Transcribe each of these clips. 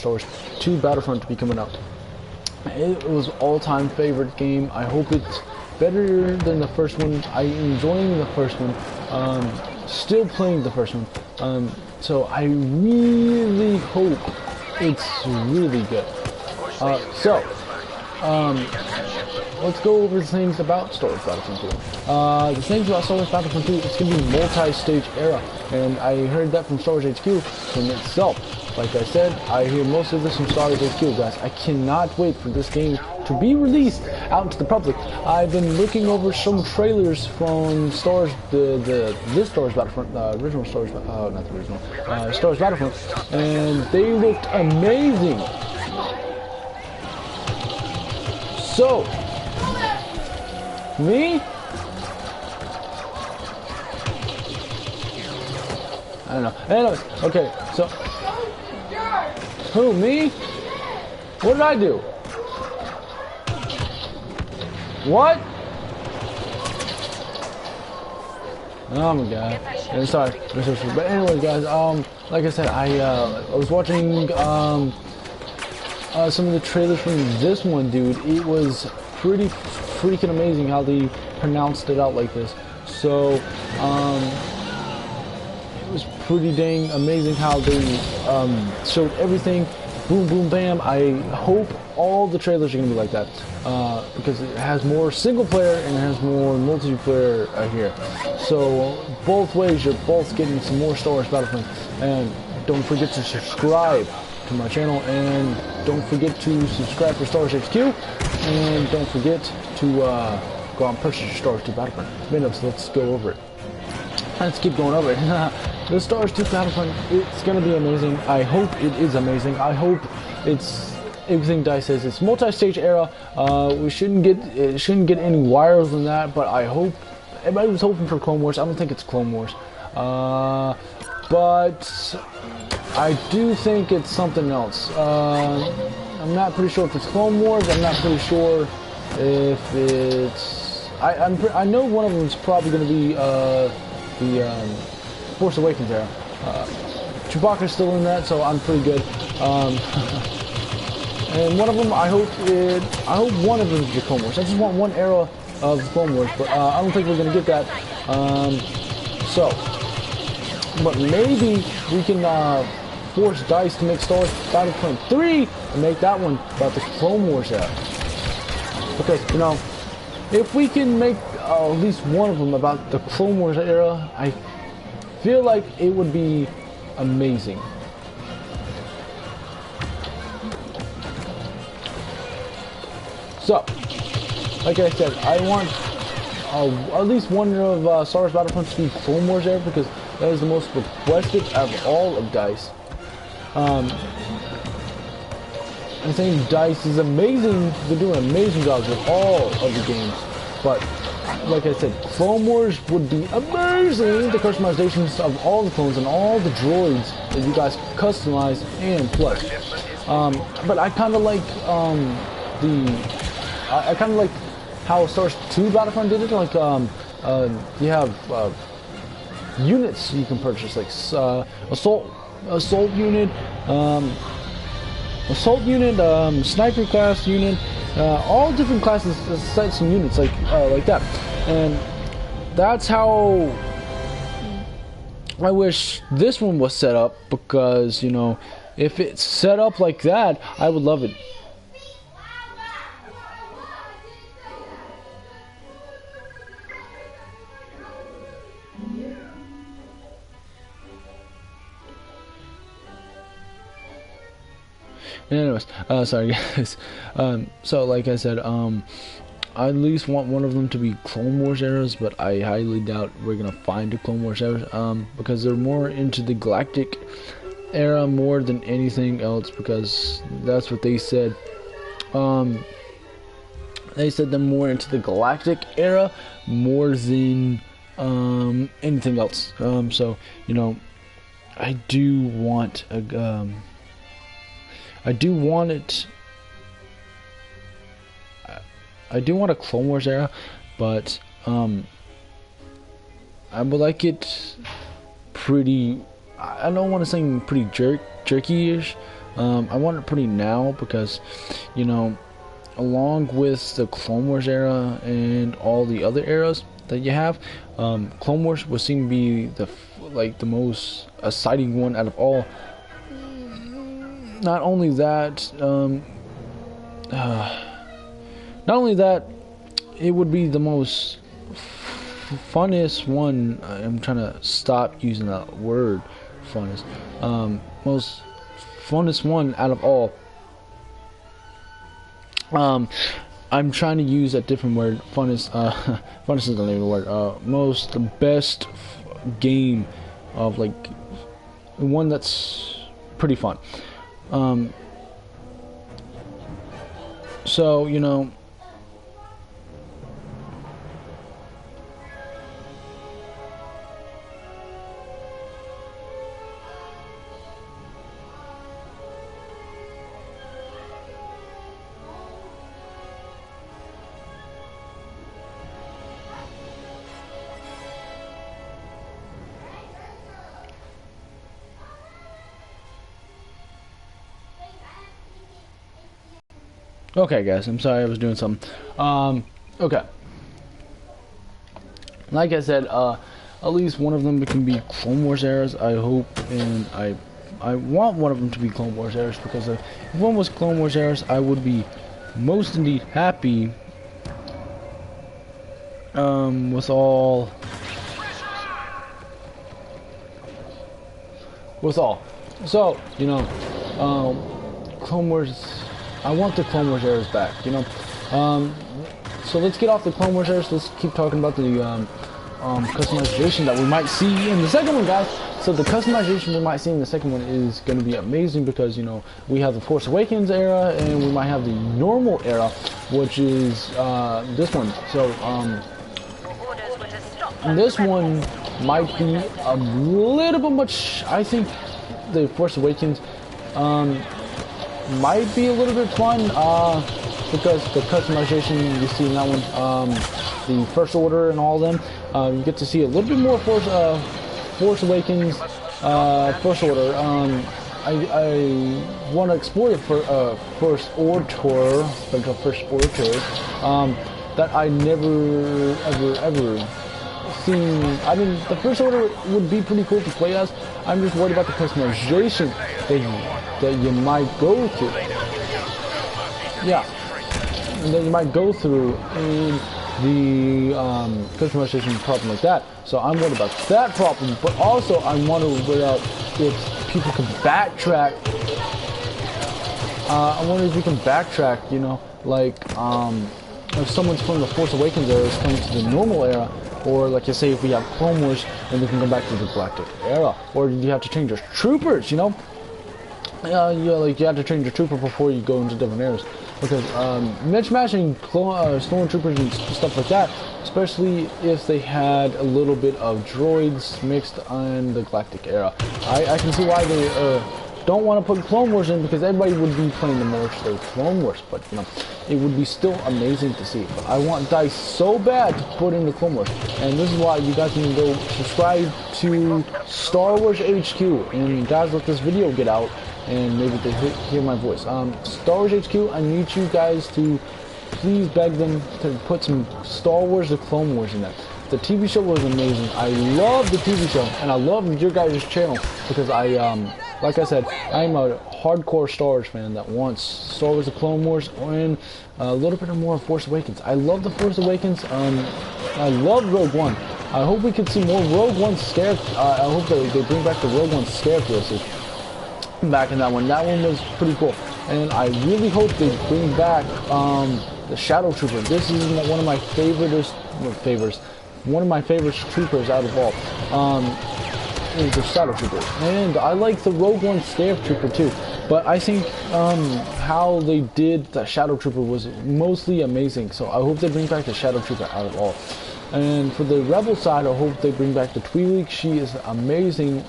Star Wars 2 Battlefront to be coming out. It was all-time favorite game. I hope it's better than the first one. I'm enjoying the first one. Still playing the first one. So I really hope it's really good. Let's go over the things about Star Wars Battlefront 2. The things about Star Wars Battlefront 2, it's going to be multi-stage era, and I heard that from Star Wars HQ from itself. Like I said, I hear most of this from Star Wars HQ, guys. I cannot wait for this game to be released out to the public. I've been looking over some trailers from Star Wars, this Star Wars Battlefront, original Star Wars, not the original, Star Wars Battlefront, and they looked amazing. So, me? I don't know. Anyways, okay, so who, me? What did I do? What? Oh my god. Yeah, sorry. But anyway, guys, like I said, I was watching some of the trailers from this one, dude. It was pretty freaking amazing how they pronounced it out like this. So, it was pretty dang amazing how they showed everything. Boom, boom, bam. I hope all the trailers are going to be like that. Because it has more single player and it has more multiplayer here. So, both ways, you're both getting some more Star Wars Battlefront. And don't forget to subscribe to my channel, and don't forget to subscribe for Star Wars HQ, and don't forget to go out and purchase your Star Wars 2 Battlefront. Minutes, let's go over it. Let's keep going over it. The Star Wars 2 Battlefront, it's gonna be amazing. I hope it is amazing. I hope it's everything DICE says. It's multi-stage era. It shouldn't get any wilder than that. But I hope everybody was hoping for Clone Wars. I don't think it's Clone Wars. But I do think it's something else. I'm not pretty sure if it's Clone Wars. I'm not pretty sure if it's. I know one of them is probably going to be the Force Awakens era. Chewbacca's still in that, so I'm pretty good. And one of them, I hope one of them is the Clone Wars. I just want one era of Clone Wars, but I don't think we're going to get that. But maybe we can force DICE to make Star Wars Battlefront 3 and make that one about the Clone Wars era. Because, you know, if we can make at least one of them about the Clone Wars era, I feel like it would be amazing. So, like I said, I want at least one of Star Wars Battlefront to be Clone Wars era, because that is the most requested of all of DICE. I think DICE is amazing. They're doing amazing jobs with all of the games. But, like I said, Clone Wars would be amazing. The customizations of all the clones and all the droids that you guys customize and play. But I kind of like I kind of like how Star Wars 2 Battlefront did it. Like you have units you can purchase, like assault unit, sniper class unit, all different classes, sets and units like that. And that's how I wish this one was set up, because, you know, if it's set up like that, I would love it. Anyways, sorry guys. So like I said, I at least want one of them to be Clone Wars eras, but I highly doubt we're gonna find a Clone Wars era, because they're more into the Galactic era more than anything else, because that's what they said. They said they're more into the Galactic era more than anything else. So, you know, I do want a I do want a Clone Wars era, but I would like it pretty. I don't want to say pretty jerky-ish, I want it pretty now because, you know, along with the Clone Wars era and all the other eras that you have, Clone Wars would seem to be the most exciting one out of all. Not only that, it would be the most funnest one. I'm trying to stop using that word, funnest. Most funnest one out of all. I'm trying to use a different word. Funnest. Funnest isn't even a word. The best game of like one that's pretty fun. So you know. Okay, guys, I'm sorry I was doing something. Okay. Like I said, at least one of them can be Clone Wars eras, I hope, and I want one of them to be Clone Wars eras, because if one was Clone Wars eras, I would be most indeed happy, with all. So, you know, Clone Wars, I want the Clone Wars eras back, you know. So let's get off the Clone Wars eras. Let's keep talking about the customization that we might see in the second one, guys. So the customization we might see in the second one is going to be amazing, because, you know, we have the Force Awakens era and we might have the normal era, which is this one. So this one might be a little bit much. I think the Force Awakens might be a little bit fun, because the customization you see in that one, the First Order and all of them, you get to see a little bit more Force Awakens, First Order. I want to explore the First Order, that I never ever seen. I mean, the First Order would be pretty cool to play as. I'm just worried about the customization that you might go through. Yeah, that you might go through in the customization problem like that. So I'm worried about that problem, but also I'm wondering about if people can backtrack. I wonder if you can backtrack, you know, like if someone's from the Force Awakens era is coming to the normal era, or like you say, if we have Clone Wars, then we can go back to the Galactic era, or you have to change your troopers, you know. Yeah, like you have to change your trooper before you go into different eras, because mismatching stormtroopers and stuff like that, especially if they had a little bit of droids mixed on the Galactic era. I can see why they don't want to put Clone Wars in, because everybody would be playing the more so Clone Wars, but you know, it would be still amazing to see. But I want DICE so bad to put in the Clone Wars, and this is why you guys can go subscribe to Star Wars HQ, and guys, let this video get out, and maybe they hear my voice. Star Wars HQ, I need you guys to please beg them to put some Star Wars The Clone Wars in there. The TV show was amazing. I love the TV show, and I love your guys' channel, because like I said, I'm a hardcore Star Wars fan that wants Star Wars The Clone Wars and a little bit more Force Awakens. I love the Force Awakens. I love Rogue One. I hope we can see more Rogue One scare. I hope they bring back the Rogue One scare cases back in that one. That one was pretty cool, and I really hope they bring back the Shadow Trooper. This is one of my one of my favorite troopers out of all. Is the Shadow Trooper, and I like the Rogue One Scare Trooper too. But I think how they did the Shadow Trooper was mostly amazing. So I hope they bring back the Shadow Trooper out of all. And for the Rebel side, I hope they bring back the Twi'lek. She is amazing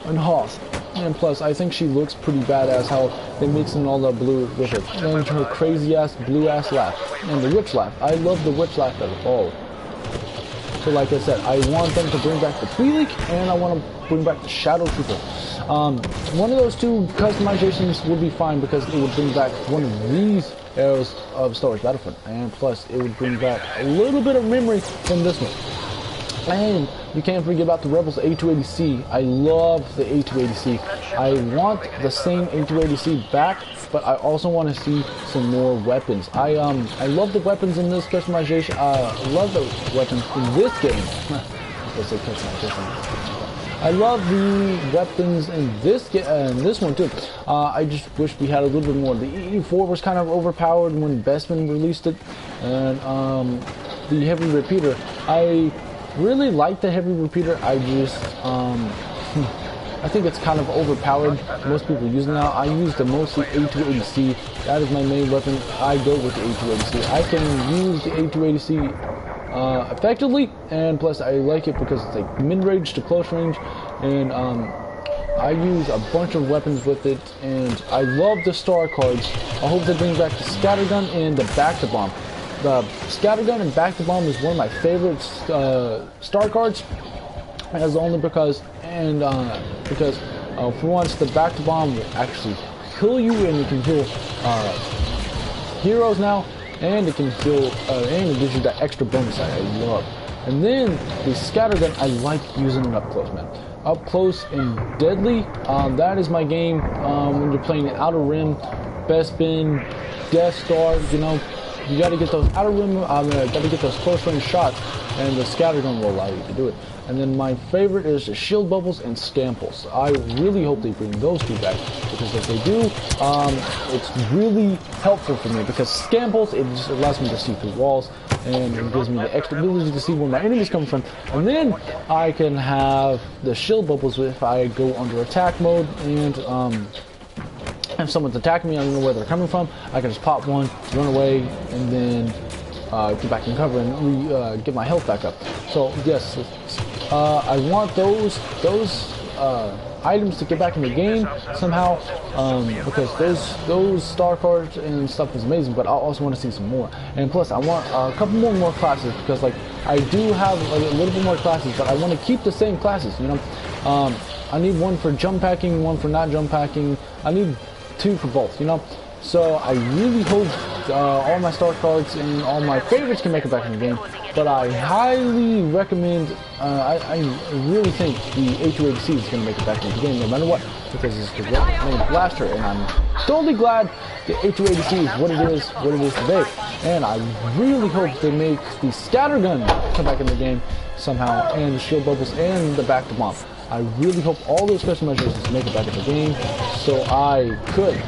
and Hoth. And plus, I think she looks pretty badass how they mix in all the blue with it. And her crazy ass blue ass laugh. And the witch laugh. I love the witch laugh out of all. So like I said, I want them to bring back the Twi'lek, and I want to bring back the Shadow Trooper. One of those two customizations would be fine because it would bring back one of these arrows of Star Wars Battlefront, and plus it would bring back a little bit of memory from this one. And you can't forget about the Rebels A280C. I love the A280C. I want the same A280C back, but I also want to see some more weapons. I love the weapons in this customization. I love the weapons in this game. Let's say customization. I love the weapons in this one too. I just wish we had a little bit more. The EE4 was kind of overpowered when Bestman released it, and the heavy repeater. I really like the heavy repeater. I just I think it's kind of overpowered. Most people use it now. I use the mostly A280C. That is my main weapon. I go with the A280C. I can use the A280C effectively, and plus I like it because it's like mid-range to close range, and I use a bunch of weapons with it, and I love the star cards. I hope they bring back the scattergun and the back-to-bomb. The scattergun and back-to-bomb is one of my favorite star cards, as only because for once the back-to-bomb will actually kill you, and it can heal heroes now, and it can heal and it gives you that extra bonus I love. And then the scattergun, I like using it up close, man. Up close and deadly, that is my game. When you're playing Outer Rim, Bespin, Death Star, you know, you got to get those outer rim, got to get those close range shots, and the scattergun will allow you to do it. And then my favorite is the shield bubbles and scamples. I really hope they bring those two back, because if they do, it's really helpful for me, because scamples, it just allows me to see through walls, and it gives me the extra ability to see where my enemies come from. And then I can have the shield bubbles if I go under attack mode, and if someone's attacking me, I don't know where they're coming from, I can just pop one, run away, and then get back in cover and get my health back up. So yes, I want those items to get back in the game somehow, because those star cards and stuff is amazing, but I also want to see some more. And plus I want a couple more classes, because like I do have a little bit more classes, but I want to keep the same classes, you know. I need one for jump packing, one for not jump packing. I need two for both, you know. So I really hope all my star cards and all my favorites can make it back in the game. But I highly recommend, I really think the A280C is going to make it back in the game no matter what, because it's the main blaster, and I'm totally glad the A280C is what it is today. And I really hope they make the scattergun come back in the game somehow, and the shield bubbles and the back-to-bomb. I really hope all those customizations make it back in the game, so I could,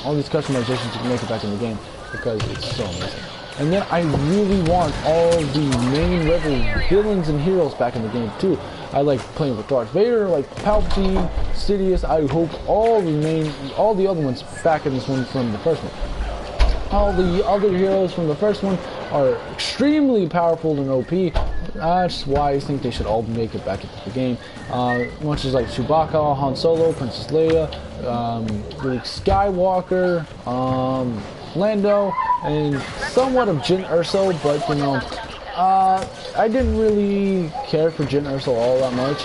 all these customizations can make it back in the game, because it's so amazing. And then I really want all the main Rebel villains and heroes back in the game too. I like playing with Darth Vader, like Palpatine, Sidious. I hope all the other ones back in this one from the first one. All the other heroes from the first one are extremely powerful and OP. That's why I think they should all make it back into the game. Much as like Chewbacca, Han Solo, Princess Leia, Luke Skywalker, Lando, and somewhat of Jyn Erso, but you know, I didn't really care for Jyn Erso all that much.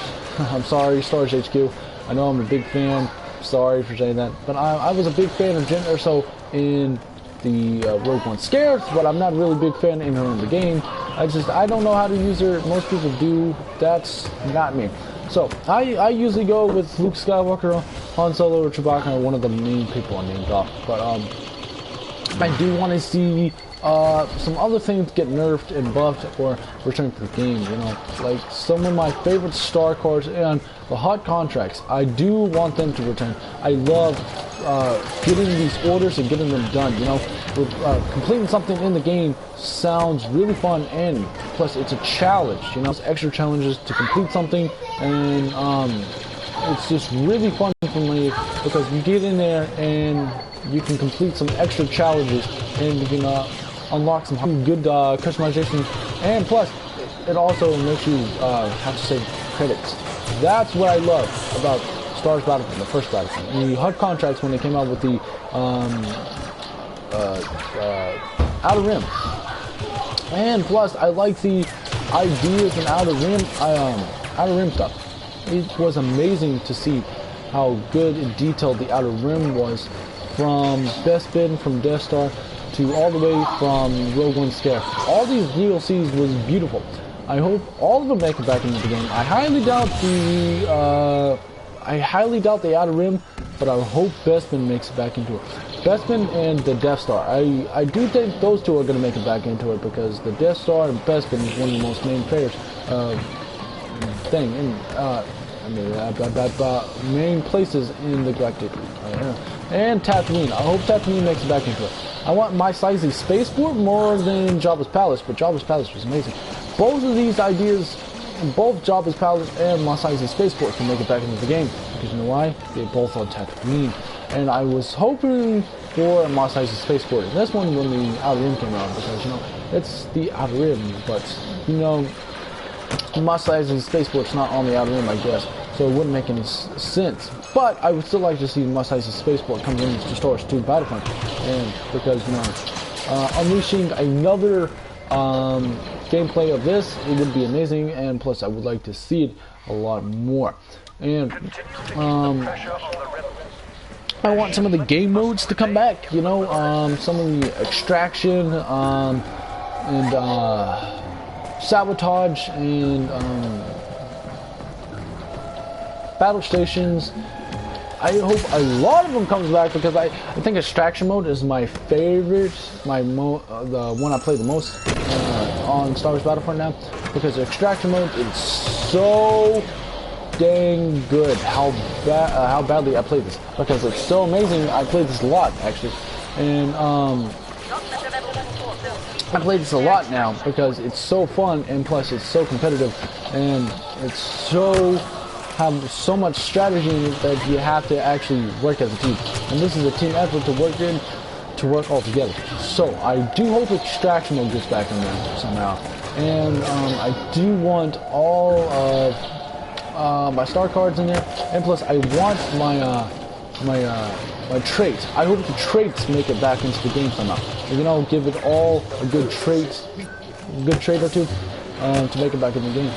I'm sorry, Star Wars HQ. I know I'm a big fan. Sorry for saying that, but I was a big fan of Jyn Erso in the Rogue One scares, but I'm not really a big fan in her in the game. I don't know how to use her. Most people do. That's not me. So I usually go with Luke Skywalker, Han Solo, or Chewbacca, one of the main people I named off. But I do want to see some other things get nerfed and buffed or return to the game. You know, like some of my favorite star cards and the hot contracts. I do want them to return. I love getting these orders and getting them done. You know, completing something in the game sounds really fun, and plus it's a challenge. You know, it's extra challenges to complete something, and it's just really fun for me because you get in there and you can complete some extra challenges, and you can unlock some good customization, and plus it also makes you have to say credits. That's what I love about Star Wars Battlefront, the first Battlefront. The HUD contracts, when they came out with the Outer Rim, And plus, I like the ideas and outer rim stuff. It was amazing to see how good and detailed the outer rim was, from Bespin, from Death Star, to all the way from Rogue One Scare. All these DLCs was beautiful. I hope all of them make it back into the game. I highly doubt the outer rim, but I hope Bespin makes it back into it. Bespin and the Death Star. I do think those two are going to make it back into it, because the Death Star and Bespin is one of the most main players main places in the Galactic and Tatooine. I hope Tatooine makes it back into it. I want Mos Eisley's spaceport more than Jabba's Palace, but Jabba's Palace was amazing. Both of these ideas, both Jabba's Palace and Mos Eisley's spaceport, can make it back into the game, because you know why? They both on Tatooine. And I was hoping for a Mos Eisley spaceport. And this one when the Outer Rim came out, because you know it's the Outer Rim, but you know Mos Eisley spaceport's not on the Outer Rim, I guess, so it wouldn't make any sense. But I would still like to see Mos Eisley spaceport come in to Star Wars 2 Battlefront, and because you know unleashing another gameplay of this, it would be amazing, and plus I would like to see it a lot more. And I want some of the game modes to come back, you know, some of the extraction and sabotage and battle stations. I hope a lot of them comes back, because I think extraction mode is my favorite, the one I play the most on Star Wars Battlefront now, because extraction mode is so dang good. How badly I played this, because it's so amazing. I played this a lot actually, and I played this a lot now because it's so fun, and plus it's so competitive, and it's have so much strategy in it that you have to actually work as a team. And this is a team effort to work all together. So I do hope extraction mode gets back in there somehow. And I do want all of my star cards in there, and plus I want my traits. I hope the traits make it back into the game somehow. You know, give it all a good trait or two to make it back in the game.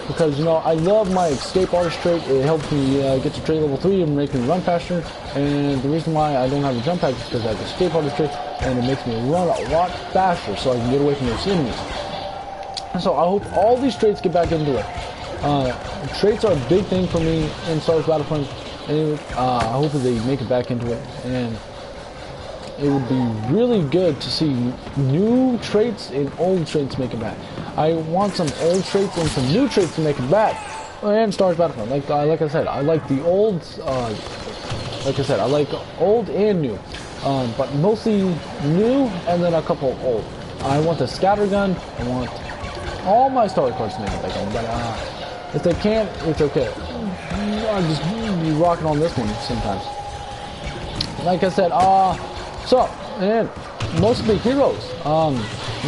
Because, you know, I love my escape artist trait. It helps me get to trait level 3 and make me run faster. And the reason why I don't have a jump pack is because I have the escape artist trait, and it makes me run a lot faster so I can get away from those enemies. And so I hope all these traits get back into it. Traits are a big thing for me in Star Wars Battlefront, and I hope that they make it back into it. And it would be really good to see new traits and old traits make it back. I want some old traits and some new traits to make it back. And Star Wars Battlefront, like I said, I like the old. Like I said, I like old and new, but mostly new, and then a couple old. I want the scattergun. I want all my Star Wars cards to make it back in, but if they can't, it's okay. I just be rocking on this one sometimes. Like I said, so, and most of the heroes,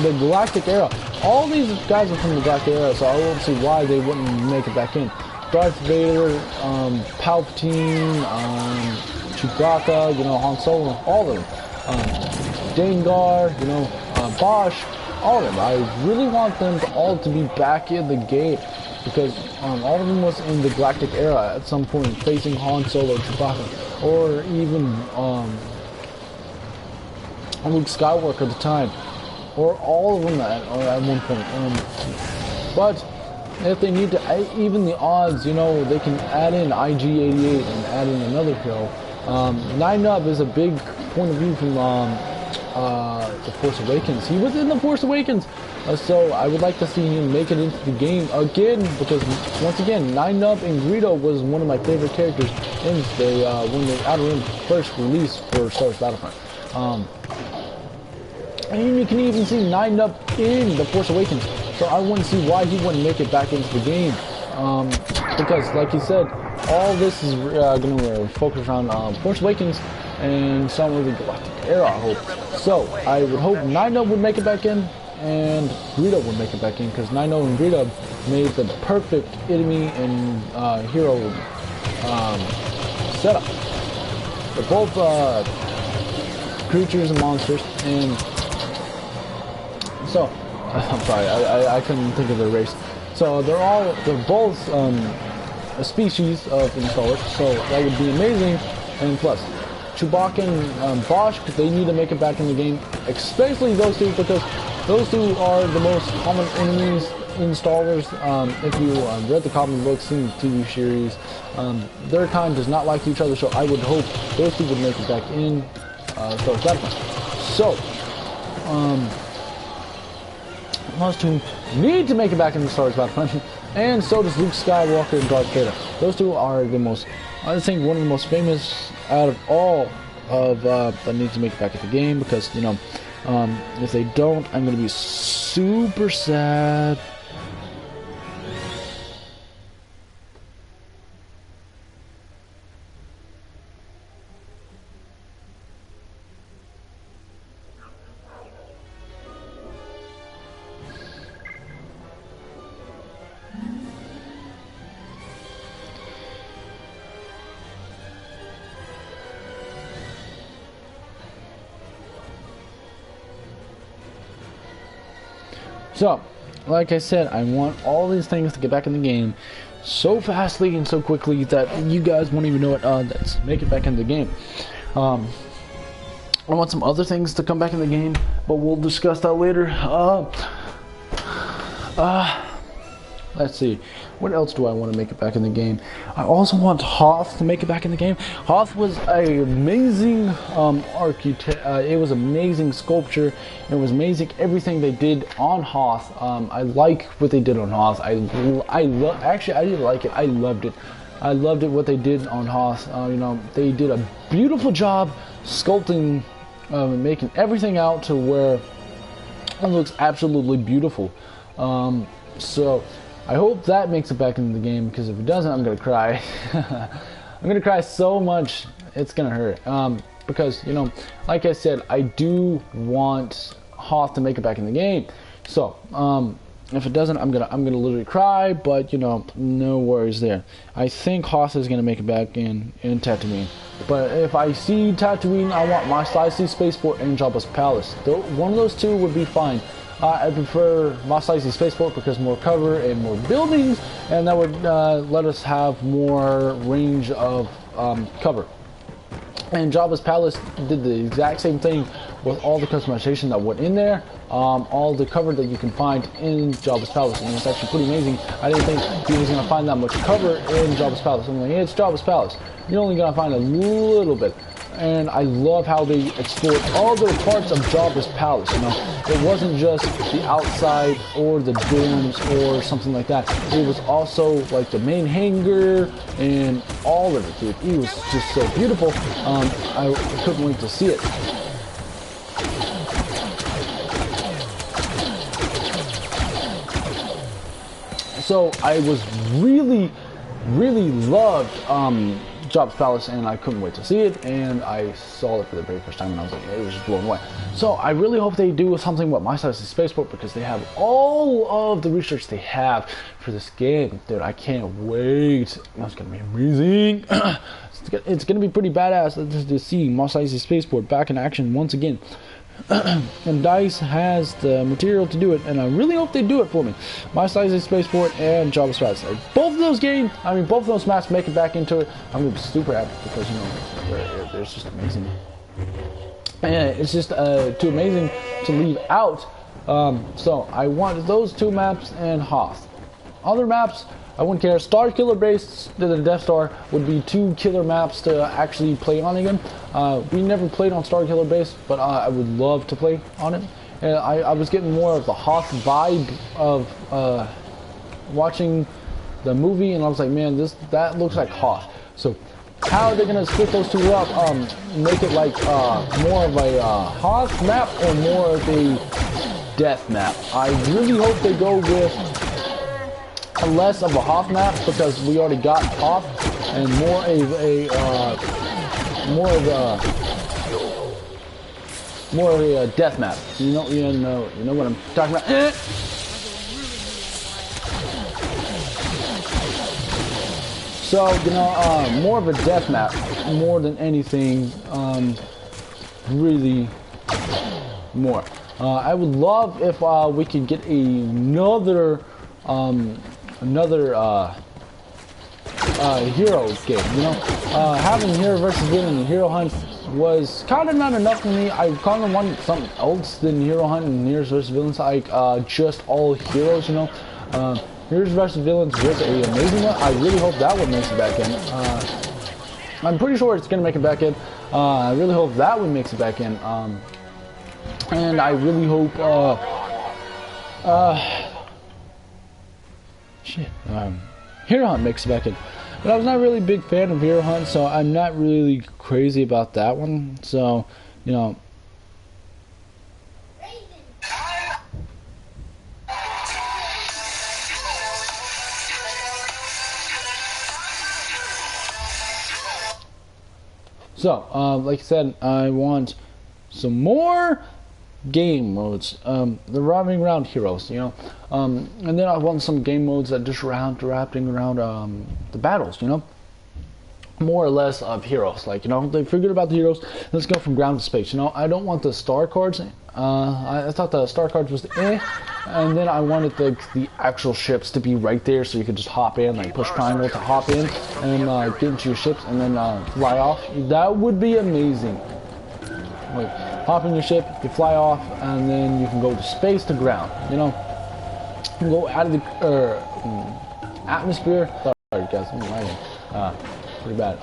the Galactic era, all these guys are from the Galactic era, so I won't see why they wouldn't make it back in. Darth Vader, Palpatine, Chewbacca, you know, Han Solo, all of them. Dengar, you know, Bosch, all of them. I really want them all to be back in the game, because all of them was in the Galactic era at some point, facing Han Solo, Chewbacca, or even Luke Skywalker at the time, or all of them at one point. But if they need to even the odds, you know, they can add in IG-88 and add in another hero. Nine Nub is a big point of view from The Force Awakens. He was in The Force Awakens, so I would like to see him make it into the game again, because once again, Nine Nub and Greedo was one of my favorite characters in when the Outer Rim first released for Star Wars Battlefront. And you can even see Nine Nub in The Force Awakens, so I wouldn't see why he wouldn't make it back into the game. Because, like he said, all this is going to focus around Force Awakens and some of the Galactic era, I hope. So, I would hope Nine Nub would make it back in, and Greedo would make it back in, because Nine Nub and Greedo made the perfect enemy and hero setup. They're both creatures and monsters, and So, I'm sorry, I couldn't think of the race. So they're both a species of installers, so that would be amazing. And plus, Chewbacca and Bosch, they need to make it back in the game, especially those two, because those two are the most common enemies installers. If you read the comic books, seen the TV series, their kind does not like each other, so I would hope those two would make it back in Star Wars Battlefront. So, those two need to make it back in the Star Wars Battlefront, and so does Luke Skywalker and Darth Vader. Those two are the most, I think, one of the most famous out of all of that need to make it back in the game, because, you know, if they don't, I'm going to be super sad. So, like I said, I want all these things to get back in the game so fastly and so quickly that you guys won't even know it. Let's make it back in the game. I want some other things to come back in the game, but we'll discuss that later. Let's see. What else do I want to make it back in the game? I also want Hoth to make it back in the game. Hoth was an amazing architect. It was amazing sculpture. It was amazing everything they did on Hoth. I like what they did on Hoth. Actually, I didn't like it. I loved it. I loved it what they did on Hoth. You know, they did a beautiful job sculpting, making everything out to where it looks absolutely beautiful. So I hope that makes it back into the game, because if it doesn't, I'm gonna cry. I'm gonna cry so much, it's gonna hurt. Because, you know, like I said, I do want Hoth to make it back in the game. So, if it doesn't, I'm gonna literally cry. But, you know, no worries there. I think Hoth is gonna make it back in Tatooine. But if I see Tatooine, I want Mos Eisley Spaceport and Jabba's Palace. One of those two would be fine. I prefer Mos Eisley Spaceport because more cover and more buildings, and that would let us have more range of cover. And Jabba's Palace did the exact same thing with all the customization that went in there, all the cover that you can find in Jabba's Palace, and it's actually pretty amazing. I didn't think you was going to find that much cover in Jabba's Palace. I'm like, yeah, it's Jabba's Palace. You're only going to find a little bit. And I love how they explored all the parts of Jabba's Palace. You know, it wasn't just the outside or the dorms or something like that. It was also like the main hangar and all of it, dude. It was just so beautiful. I couldn't wait to see it. So I was really loved Jabba's Palace, and I couldn't wait to see it, and I saw it for the very first time, and I was like, it was just blown away. So I really hope they do something with Mos Eisley Spaceport, because they have all of the research they have for this game. Dude, I can't wait. That's gonna be amazing. It's gonna be pretty badass to see Mos Eisley Spaceport back in action once again. And DICE has the material to do it, and I really hope they do it for me. Mos Eisley Spaceport and Jabba's Palace. Both of those games, both of those maps make it back into it. I'm gonna be super happy, because, you know, they're just amazing. And it's just too amazing to leave out. So I want those two maps and Hoth. Other maps, I wouldn't care. Star Killer Base to the Death Star would be two killer maps to actually play on again. We never played on Star Killer Base, but I would love to play on it. And I was getting more of the Hoth vibe of watching the movie, and I was like, man, that looks like Hoth. So how are they gonna split those two up? Make it like more of a Hoth map or more of a Death map? I really hope they go with less of a Hoth map, because we already got Hoth, and more of a death map. You know what I'm talking about. So, you know, more of a death map, more than anything, really more. I would love if we could get another hero game. You know, having hero versus villain and hero hunt was kind of not enough for me. I kind of wanted something else than hero hunt and heroes versus villains, like just all heroes. You know, heroes versus villains was an amazing one. I really hope that one makes it back in. I'm pretty sure it's gonna make it back in. I really hope that one makes it back in. And I really hope Hero Hunt makes it back in. But I was not really a big fan of Hero Hunt, so I'm not really crazy about that one. So, you know. So, like I said, I want some more game modes, the roaming around heroes, you know, and then I want some game modes that just wrapping around the battles, you know, more or less of heroes. Like, you know, they figured about the heroes. Let's go from ground to space. You know, I don't want the star cards. I thought the star cards was and then I wanted the actual ships to be right there, so you could just hop in, like push triangle to hop in and get into your ships and then fly off. That would be amazing. Like, hop in your ship, you fly off, and then you can go to space to ground. You know, you can go out of the atmosphere. Sorry, guys, I'm lagging. Pretty bad.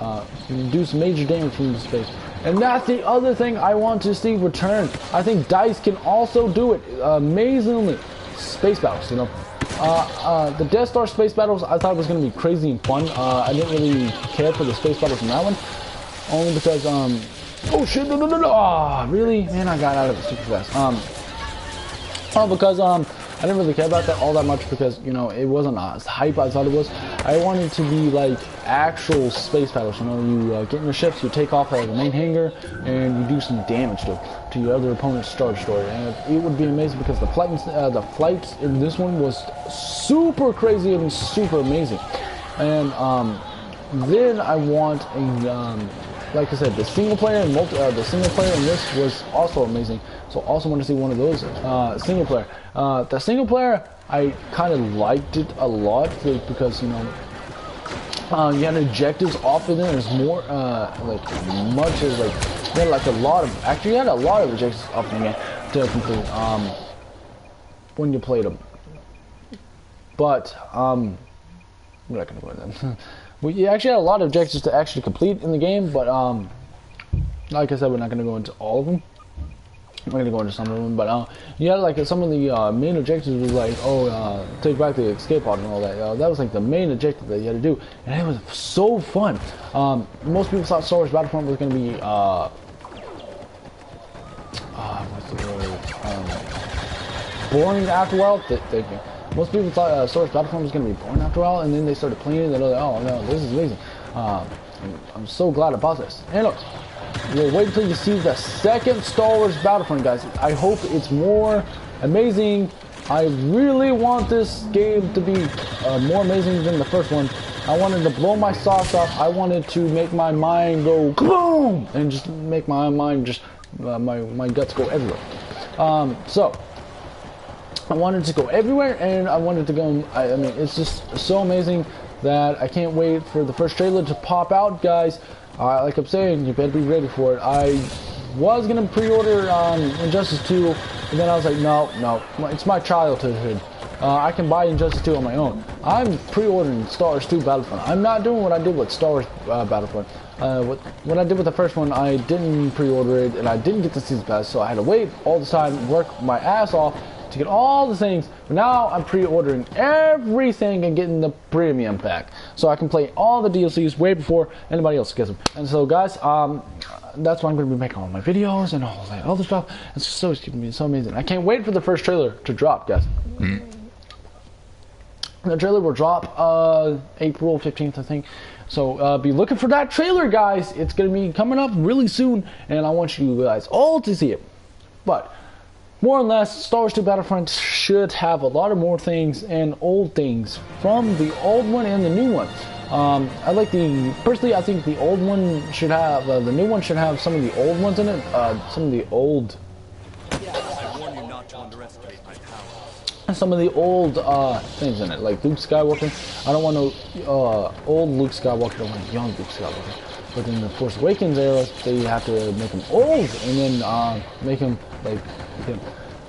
You can do some major damage from space, and that's the other thing I want to see return. I think DICE can also do it amazingly. Space battles, you know. The Death Star space battles, I thought was going to be crazy and fun. I didn't really care for the space battles in that one, only because oh shit, no, oh, really? Man, I got out of it super fast. Because I didn't really care about that all that much, because, you know, it wasn't as hype I thought it was. I wanted to be like actual space battles. You know, you get in your ships, you take off the main hangar, and you do some damage to your other opponent's Star Destroyer. And it would be amazing, because the flights in this one was super crazy and super amazing. And then I want a like I said, the single player and the single player in this was also amazing. So also want to see one of those single player. The single player, I kind of liked it a lot, because, you know, you had objectives off of there. There's more like much as like you had like a lot of you had a lot of objectives off the game to complete when you played them. But we're not gonna go into them. We actually had a lot of objectives to actually complete in the game, but like I said, we're not going to go into all of them. We're going to go into some of them, but you had like some of the main objectives was like, take back the escape pod and all that. That was like the main objective that you had to do, and it was so fun. Most people thought Star Wars Battlefront was going to be what's the word? Boring after a while. Thank you. Most people thought Star Wars Battlefront was going to be boring after a while, and then they started playing it, and they're like, oh no, this is amazing. I'm so glad I bought this. And look, we'll wait until you see the second Star Wars Battlefront, guys. I hope it's more amazing. I really want this game to be more amazing than the first one. I wanted to blow my socks off. I wanted to make my mind go boom, and just make my mind just, my guts go everywhere. So, I wanted to go everywhere, and I wanted to go, I mean, it's just so amazing that I can't wait for the first trailer to pop out, guys. Like I'm saying, you better be ready for it. I was going to pre-order Injustice 2, and then I was like, no, it's my childhood. I can buy Injustice 2 on my own. I'm pre-ordering Star Wars 2 Battlefront. I'm not doing what I did with Star Wars Battlefront. What I did with the first one, I didn't pre-order it, and I didn't get the season pass, so I had to wait all the time, work my ass off to get all the things. But now I'm pre-ordering everything and getting the premium pack, so I can play all the DLCs way before anybody else gets them. And so, guys, that's why I'm going to be making all my videos and all that other stuff. It's going to be so amazing. I can't wait for the first trailer to drop, guys. The trailer will drop April 15th, I think. So be looking for that trailer, guys. It's going to be coming up really soon, and I want you guys all to see it. But more or less, Star Wars 2 Battlefront should have a lot of more things and old things from the old one and the new one. Personally, I think the old one should have, the new one should have some of the old ones in it, some of the old some of the old things in it, like Luke Skywalker. I don't want no old Luke Skywalker. I don't want young Luke Skywalker. But in the Force Awakens era, they have to make him old and then make him like him.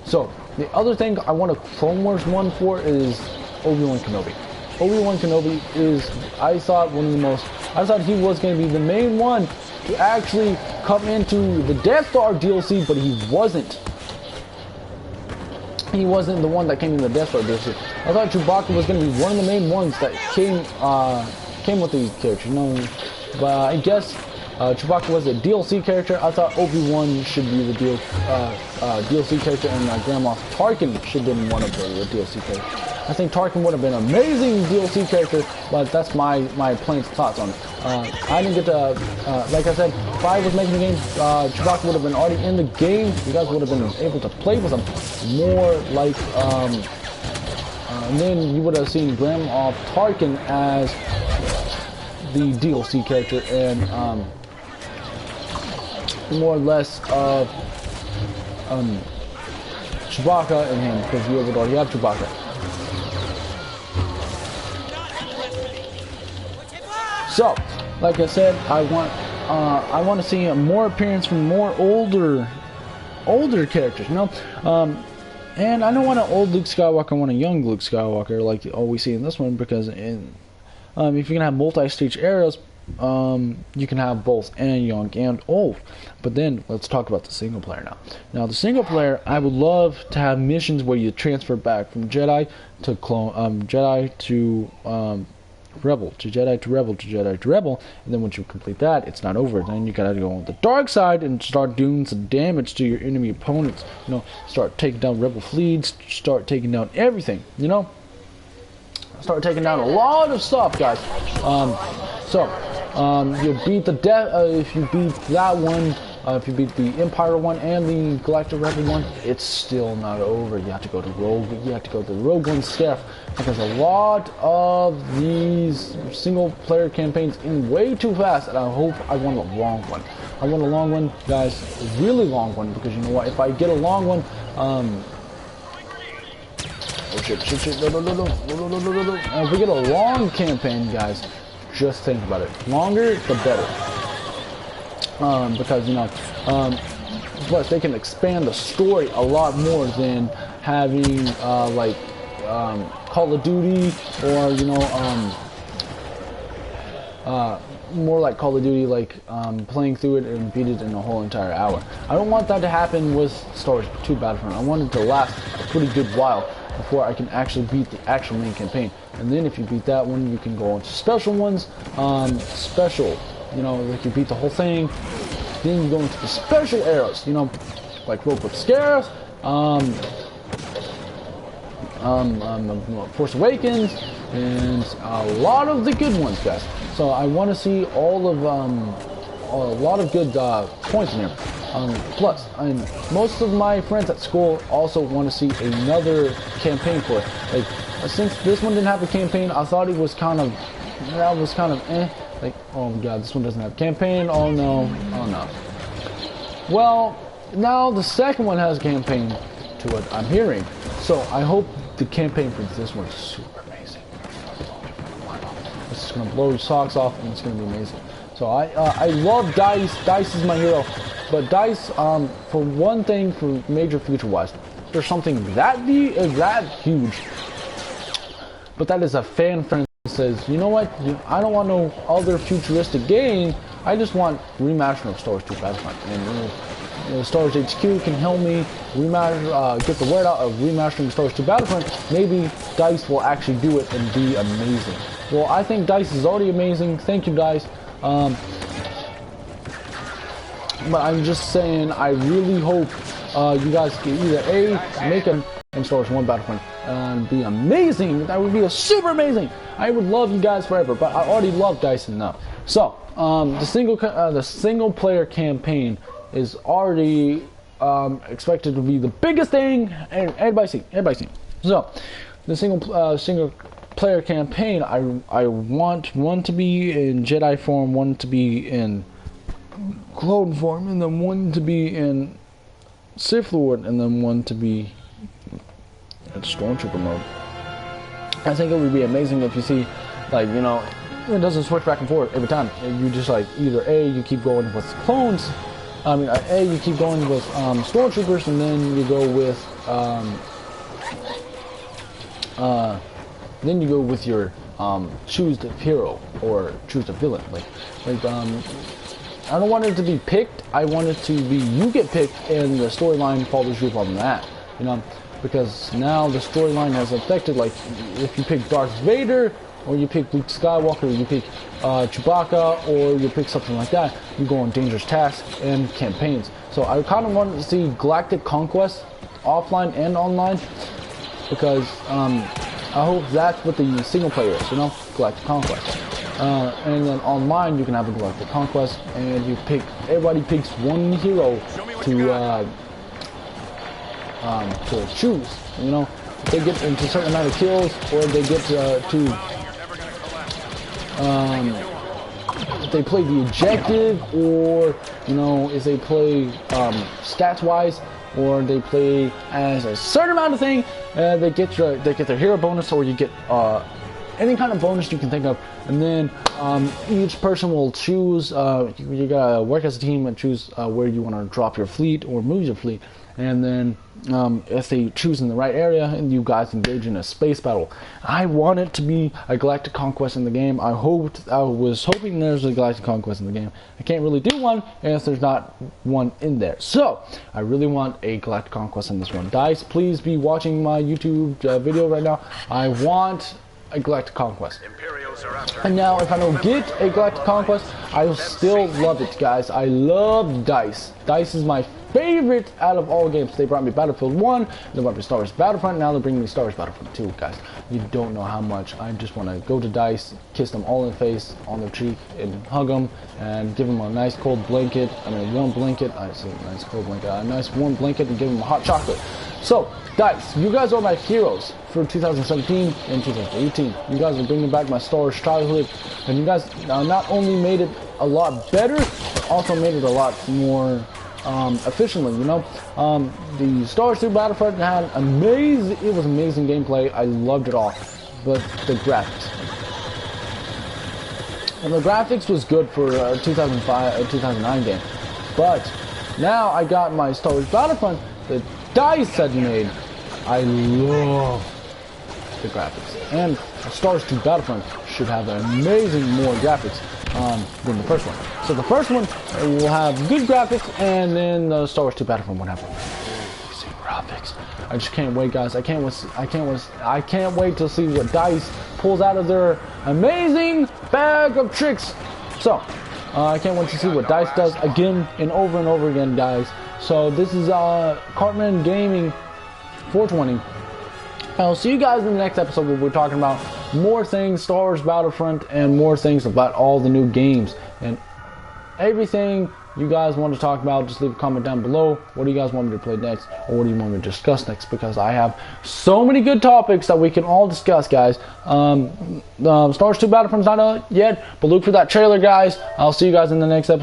So the other thing I want a Clone Wars one for is Obi-Wan Kenobi. Obi-Wan Kenobi is, I thought he was going to be the main one to actually come into the Death Star DLC, but he wasn't. He wasn't the one that came in the Death Star DLC. I thought Chewbacca was going to be one of the main ones that came with the character, you know. But I guess Chewbacca was a DLC character. I thought Obi-Wan should be the DLC character, and Grand Moff Tarkin should have been one of the DLC characters. I think Tarkin would have been an amazing DLC character, but that's my plain thoughts on it. I didn't get to, like I said, if I was making the game, Chewbacca would have been already in the game. You guys would have been able to play with him more like, and then you would have seen Grand Moff Tarkin as the DLC character, and more or less of Chewbacca and him, because you would already have Chewbacca. So, like I said, I want to see more appearance from more older characters, you know. And I don't want an old Luke Skywalker. I want a young Luke Skywalker, like all we see in this one, because if you can have multi-stage eras, you can have both and young and old. But then let's talk about the single player now. Now the single player, I would love to have missions where you transfer back from Jedi to Jedi to Rebel, to Jedi to Rebel, to Jedi to Rebel, and then once you complete that, it's not over. Then you gotta go on the dark side and start doing some damage to your enemy opponents. You know, start taking down Rebel fleets, start taking down everything. You know, start taking down a lot of stuff, guys. You'll beat the if you beat that one. If you beat the Empire one and the Galactic Rebel one, it's still not over. You have to go to Rogue. You have to go to the Rogue One staff, because a lot of these single-player campaigns end way too fast. And I want a long one. I want a long one, guys, a really long one, because you know what? If I get a long one, if we get a long campaign, guys, just think about it. Longer, the better. Because, you know, plus they can expand the story a lot more than having, like, Call of Duty, or, you know, more like Call of Duty, like, playing through it and beat it in a whole entire hour. I don't want that to happen with Star Wars 2 Battlefront. I want it to last a pretty good while before I can actually beat the actual main campaign. And then if you beat that one, you can go on to special ones, you know, like you beat the whole thing, then you go into the special eras, you know, like Rogue One Scares, Force Awakens, and a lot of the good ones, guys. So I want to see all of a lot of good points in here. Plus, most of my friends at school also want to see another campaign for it. Like, since this one didn't have a campaign, I thought it was kind of eh. Like, oh my god, this one doesn't have a campaign. Oh no, oh no. Well, now the second one has a campaign to what I'm hearing. So I hope the campaign for this one is super amazing. It's just gonna blow your socks off, and it's gonna be amazing. So I love Dice. Dice is my hero. But Dice, for one thing, for major future-wise, there's something that huge. But that is a fan friend says, you know what? I don't want no other futuristic game. I just want remastering of Star Wars 2 Battlefront. And you know, Star Wars HQ can help me get the word out of remastering Star Wars 2 Battlefront. Maybe Dice will actually do it and be amazing. Well, I think Dice is already amazing. Thank you, Dice. But I'm just saying, I really hope you guys can either A, make a Star Wars 1 Battlefront and be amazing. That would be super amazing. I would love you guys forever, but I already love Dice enough. So the single player campaign is already expected to be the biggest thing, and everybody's seen. So the single player campaign, I want one to be in Jedi form, one to be in clone form, and then one to be in Sith Lord, and then one to be It's Stormtrooper mode. I think it would be amazing if you see, like, you know, it doesn't switch back and forth every time. You just, like, either A, you keep going with clones, A, you keep going with Stormtroopers, and then you go with, then you go with your choose the hero or choose the villain. Like I don't want it to be picked. I want it to be you get picked and the storyline follows you on that. You know, because now the storyline has affected. Like if you pick Darth Vader or you pick Luke Skywalker, or you pick Chewbacca, or you pick something like that, you go on dangerous tasks and campaigns. So I kind of wanted to see Galactic Conquest offline and online, because I hope that's what the single player is, you know, Galactic Conquest. And then online you can have a Galactic Conquest, and you pick, everybody picks one hero to choose, you know. If they get into a certain amount of kills, or they get if they play the objective, or, you know, if they play stats wise, or they play as a certain amount of thing, they get their hero bonus, or you get any kind of bonus you can think of. And then each person will choose, you gotta work as a team and choose where you want to drop your fleet or move your fleet. And then if they choose in the right area, and you guys engage in a space battle. I want it to be a Galactic Conquest in the game. I was hoping there's a Galactic Conquest in the game. I can't really do one if there's not one in there. So I really want a Galactic Conquest in this one. Dice, please be watching my YouTube video right now. I want a Galactic Conquest. And now if I don't get a Galactic Conquest, I will still love it, guys. I love Dice. Dice is my favorite out of all games. They brought me Battlefield 1, they brought me Star Wars Battlefront, now they're bringing me Star Wars Battlefront 2, guys. You don't know how much I just want to go to Dice, kiss them all in the face, on their cheek, and hug them, and give them a nice cold blanket, warm blanket, I say nice cold blanket, a nice warm blanket, and give them a hot chocolate. So, Dice, you guys are my heroes for 2017 and 2018. You guys are bringing back my Star Wars childhood, and you guys not only made it a lot better, but also made it a lot more efficiently, you know. The Star Wars 2 Battlefront had amazing gameplay. I loved it all, but the graphics. And the graphics was good for 2009 game, but now I got my Star Wars Battlefront that Dice had made. I love the graphics, and Star Wars 2 Battlefront should have amazing more graphics than the first one. So the first one will have good graphics, and then the Star Wars 2 Battlefront will have amazing graphics. I just can't wait, guys. I can't wait to see what Dice pulls out of their amazing bag of tricks. So I can't wait to see what Dice does again and over again, guys. So this is Cartman Gaming 420. I'll see you guys in the next episode, where we're talking about more things Star Wars Battlefront, and more things about all the new games, and everything you guys want to talk about. Just leave a comment down below. What do you guys want me to play next, or what do you want me to discuss next? Because I have so many good topics that we can all discuss, guys. Star Wars 2 Battlefront's not out yet, but look for that trailer, guys. I'll see you guys in the next episode.